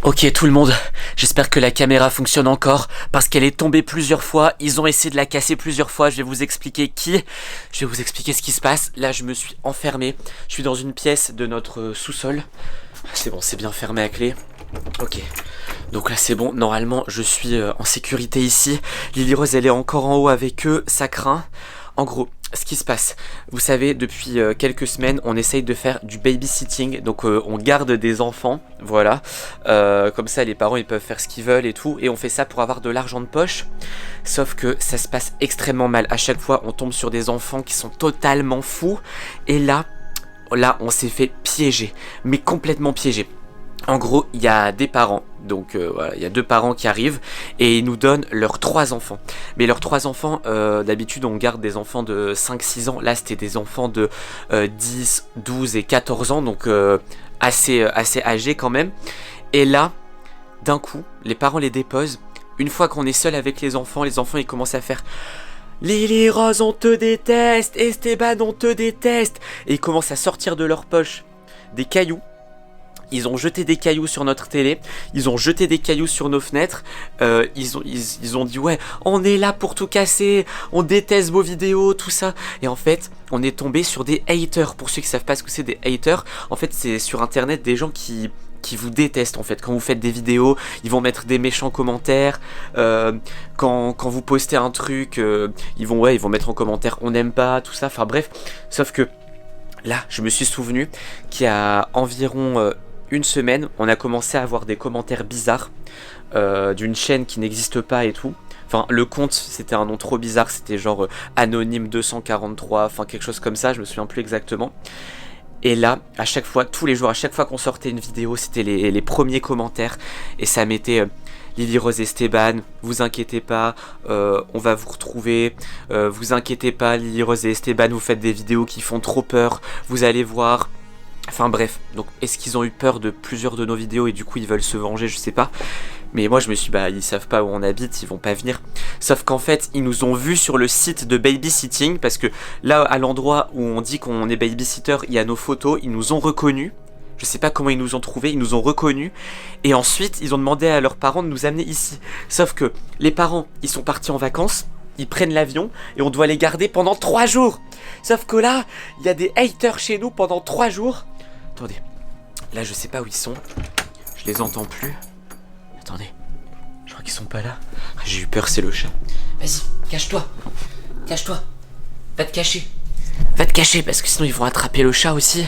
Ok tout le monde, j'espère que la caméra fonctionne encore parce qu'elle est tombée plusieurs fois, ils ont essayé de la casser plusieurs fois, je vais vous expliquer je vais vous expliquer ce qui se passe. Là je me suis enfermé, je suis dans une pièce de notre sous-sol, c'est bon, c'est bien fermé à clé. Ok, donc là c'est bon, normalement je suis en sécurité ici, Lily Rose elle est encore en haut avec eux, ça craint. En gros, ce qui se passe, vous savez, depuis quelques semaines, on essaye de faire du babysitting, donc on garde des enfants, voilà, comme ça les parents ils peuvent faire ce qu'ils veulent et tout, et on fait ça pour avoir de l'argent de poche, sauf que ça se passe extrêmement mal, à chaque fois on tombe sur des enfants qui sont totalement fous, et là on s'est fait piéger, mais complètement piéger. En gros, il y a des parents, donc voilà, il y a deux parents qui arrivent et ils nous donnent leurs 3 enfants. Mais leurs 3 enfants, d'habitude on garde des enfants de 5-6 ans, là c'était des enfants de 10, 12 et 14 ans, donc assez âgés quand même. Et là, d'un coup, les parents les déposent. Une fois qu'on est seul avec les enfants ils commencent à faire Lily Rose on te déteste, Esteban on te déteste. Et ils commencent à sortir de leur poche des cailloux. Ils ont jeté des cailloux sur notre télé, ils ont jeté des cailloux sur nos fenêtres, ils ont dit ouais, on est là pour tout casser, on déteste vos vidéos, tout ça. Et en fait, on est tombé sur des haters. Pour ceux qui savent pas ce que c'est des haters, en fait c'est sur internet des gens qui vous détestent en fait. Quand vous faites des vidéos, ils vont mettre des méchants commentaires, quand vous postez un truc, ils vont mettre en commentaire on n'aime pas, tout ça, enfin bref. Sauf que là, je me suis souvenu qu'il y a environ une semaine, on a commencé à avoir des commentaires bizarres d'une chaîne qui n'existe pas et tout. Enfin, le compte, c'était un nom trop bizarre, c'était genre Anonyme 243, enfin quelque chose comme ça, je me souviens plus exactement. Et là, à chaque fois, tous les jours, à chaque fois qu'on sortait une vidéo, c'était les premiers commentaires. Et ça mettait Lily Rose Esteban, vous inquiétez pas, on va vous retrouver. Vous inquiétez pas, Lily Rose et Esteban, vous faites des vidéos qui font trop peur, vous allez voir. Enfin bref, donc est-ce qu'ils ont eu peur de plusieurs de nos vidéos et du coup ils veulent se venger, je sais pas. Mais moi je me suis dit, ils savent pas où on habite, ils vont pas venir. Sauf qu'en fait, ils nous ont vus sur le site de babysitting, parce que là, à l'endroit où on dit qu'on est babysitter, il y a nos photos, ils nous ont reconnus. Je sais pas comment ils nous ont trouvés, ils nous ont reconnus. Et ensuite, ils ont demandé à leurs parents de nous amener ici. Sauf que les parents, ils sont partis en vacances, ils prennent l'avion et on doit les garder pendant 3 jours. Sauf que là, il y a des haters chez nous pendant 3 jours. Attendez, là je sais pas où ils sont, je les entends plus. Attendez, je crois qu'ils sont pas là. J'ai eu peur, c'est le chat. Vas-y, cache-toi, cache-toi, va te cacher. Va te cacher parce que sinon ils vont attraper le chat aussi.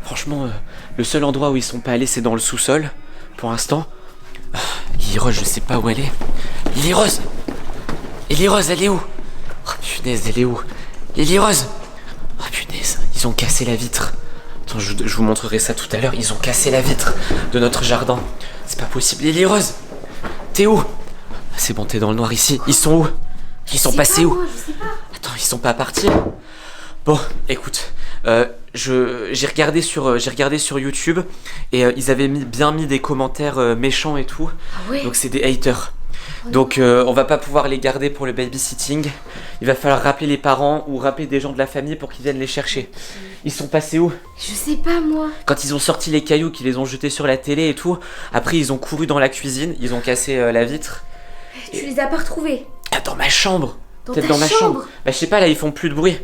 Franchement, le seul endroit où ils sont pas allés c'est dans le sous-sol, pour l'instant. Lily Rose, je sais pas où elle est. Lily Rose, Lily Rose, elle est où? Oh punaise, elle est où? Lily Rose. Oh punaise, ils ont cassé la vitre. Attends, je vous montrerai ça tout à l'heure. Ils ont cassé la vitre de notre jardin. C'est pas possible. Lily Rose, t'es où? C'est bon, t'es dans le noir ici. Ils sont où? Ils sont passés où? Je sais pas. Attends, ils sont pas partis? Bon, écoute, j'ai regardé sur YouTube et ils avaient bien mis des commentaires méchants et tout. Ah ouais. Donc c'est des haters. Donc on va pas pouvoir les garder pour le babysitting. Il va falloir rappeler les parents ou rappeler des gens de la famille pour qu'ils viennent les chercher. Ils sont passés où? Je sais pas moi. Quand ils ont sorti les cailloux, qu'ils les ont jetés sur la télé et tout, après ils ont couru dans la cuisine, ils ont cassé la vitre. Tu les as pas retrouvés? Ah, dans ma chambre. Peut-être ta dans ma chambre. Bah je sais pas, là ils font plus de bruit.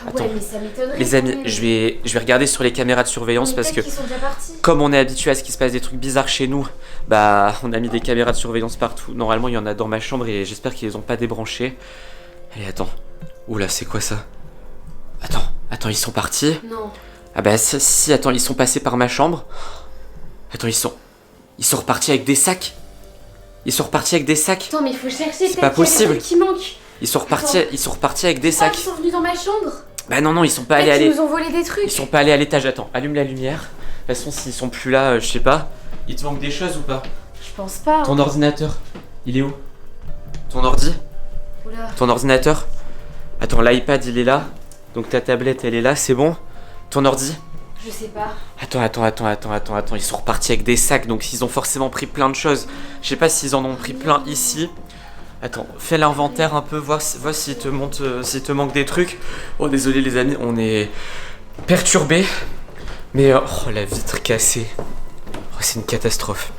Ah Attends. ouais, mais ça m'étonnerait. Les amis, je vais regarder sur les caméras de surveillance parce que Ils sont déjà partis. comme on est habitué à ce qu'il se passe des trucs bizarres chez nous, bah on a mis des caméras de surveillance partout. Normalement il y en a dans ma chambre et j'espère qu'ils les ont pas débranchées. Allez, attends. Oula, c'est quoi ça? Attends, ils sont partis? Non. Ah bah si, attends, ils sont passés par ma chambre. Attends, ils sont repartis avec des sacs. Ils sont repartis avec des sacs. Attends, mais il faut chercher. C'est pas possible. Qui manque. Ils sont repartis avec des sacs. Ils sont venus dans ma chambre. Bah non, ils sont pas Peut-être allés. qu'ils nous ont volé des trucs. Ils sont pas allés à l'étage. Attends, allume la lumière. De toute façon, s'ils sont plus là, je sais pas. Il te manque des choses ou pas? Je pense pas. Ton ordinateur, il est où? Ton ordi? Oula. Ton ordinateur? Attends, l'iPad il est là. Donc ta tablette elle est là, c'est bon? Ton ordi? Je sais pas. Attends, ils sont repartis avec des sacs, donc ils ont forcément pris plein de choses. Je sais pas s'ils en ont pris plein ici. Attends, fais l'inventaire un peu, vois s'il te manque des trucs. Oh désolé les amis, on est perturbés. Mais oh la vitre cassée. Oh, c'est une catastrophe.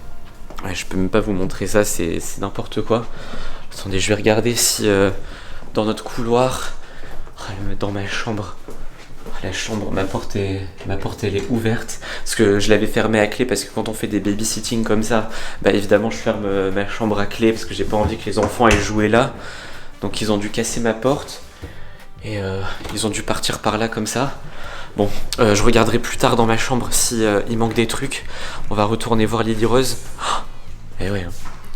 Ouais, je peux même pas vous montrer ça, c'est n'importe quoi. Attendez, je vais regarder si dans notre couloir, dans ma chambre, la chambre, ma porte elle est ouverte. Parce que je l'avais fermée à clé, parce que quand on fait des babysitting comme ça, bah évidemment je ferme ma chambre à clé, parce que j'ai pas envie que les enfants aient joué là. Donc ils ont dû casser ma porte. Et ils ont dû partir par là comme ça. Bon, je regarderai plus tard dans ma chambre si il manque des trucs. On va retourner voir Lily Rose. Et ouais,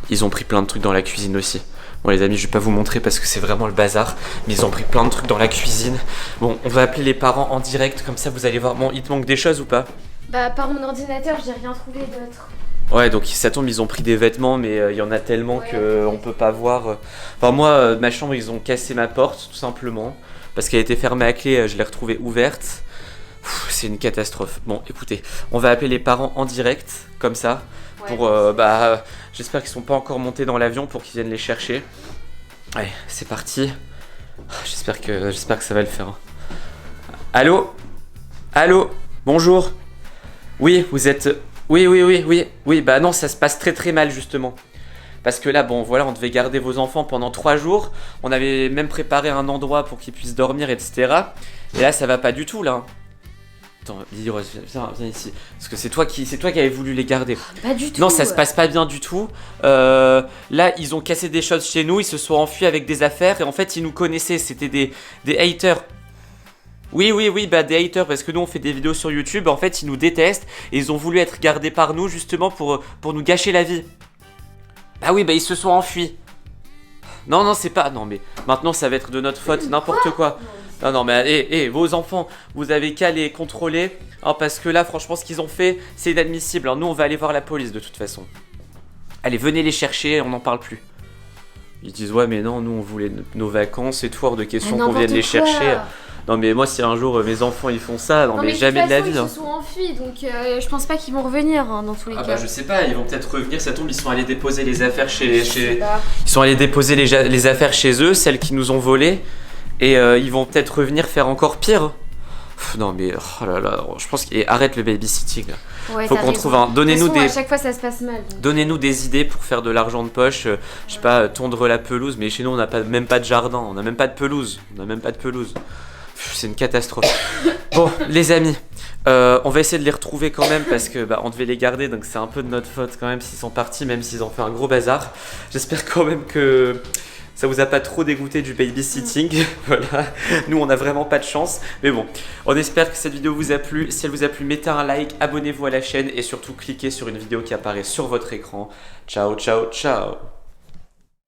ils ont pris plein de trucs dans la cuisine aussi. Bon les amis, je vais pas vous montrer parce que c'est vraiment le bazar. Mais ils ont pris plein de trucs dans la cuisine. Bon, on va appeler les parents en direct, comme ça vous allez voir. Bon, il te manque des choses ou pas? Bah par mon ordinateur, j'ai rien trouvé d'autre. Ouais, donc ça tombe, ils ont pris des vêtements, mais il y en a tellement qu'on peut pas voir. Enfin moi, ma chambre, ils ont cassé ma porte, tout simplement. Parce qu'elle était fermée à clé, je l'ai retrouvée ouverte. C'est une catastrophe. Bon, écoutez, on va appeler les parents en direct, comme ça. Ouais, Pour, j'espère qu'ils sont pas encore montés dans l'avion pour qu'ils viennent les chercher. Allez, c'est parti. J'espère que ça va le faire. Allô? Allô? Bonjour? Oui, vous êtes... Oui, bah non, ça se passe très très mal justement. Parce que là, bon, voilà, on devait garder vos enfants pendant 3 jours. On avait même préparé un endroit pour qu'ils puissent dormir, etc. Et là, ça va pas du tout, là. Attends, Lily Rose, viens ici. Parce que c'est toi qui avais voulu les garder. Pas du tout. Non, ça se passe pas bien du tout. Là, ils ont cassé des choses chez nous. Ils se sont enfuis avec des affaires. Et en fait, ils nous connaissaient. C'était des haters. Oui, bah des haters, parce que nous on fait des vidéos sur YouTube, en fait ils nous détestent et ils ont voulu être gardés par nous justement pour nous gâcher la vie. Bah oui, bah ils se sont enfuis. Non, c'est pas... Non mais maintenant ça va être de notre faute, n'importe quoi. Non, mais vos enfants, vous avez qu'à les contrôler, hein, parce que là franchement ce qu'ils ont fait, c'est inadmissible. Alors, nous on va aller voir la police de toute façon. Allez, venez les chercher, on n'en parle plus. Ils disent ouais mais non, nous on voulait nos vacances et tout, hors de question qu'on vienne les chercher. Non mais moi si un jour mes enfants ils font ça, non mais jamais de la vie. Ils se sont enfuis, donc je pense pas qu'ils vont revenir dans tous les cas. Ah bah je sais pas, ils vont peut-être revenir, ça tombe, ils sont allés déposer les affaires chez... Ils sont allés déposer les affaires chez eux, celles qui nous ont volées, et ils vont peut-être revenir faire encore pire. Non mais oh là là, je pense qu'il arrête le babysitting. Ouais, faut qu'on trouve un... Donnez-nous des... À chaque fois ça se passe mal. Donnez-nous des idées pour faire de l'argent de poche, je sais pas, tondre la pelouse, mais chez nous on n'a même pas de jardin, on n'a même pas de pelouse, c'est une catastrophe. Bon, les amis, on va essayer de les retrouver quand même parce que on devait les garder, donc c'est un peu de notre faute quand même s'ils sont partis, même s'ils ont fait un gros bazar. J'espère quand même que ça vous a pas trop dégoûté du babysitting. Voilà, nous on a vraiment pas de chance, mais bon, on espère que cette vidéo vous a plu. Si elle vous a plu, mettez un like, abonnez-vous à la chaîne et surtout cliquez sur une vidéo qui apparaît sur votre écran. Ciao.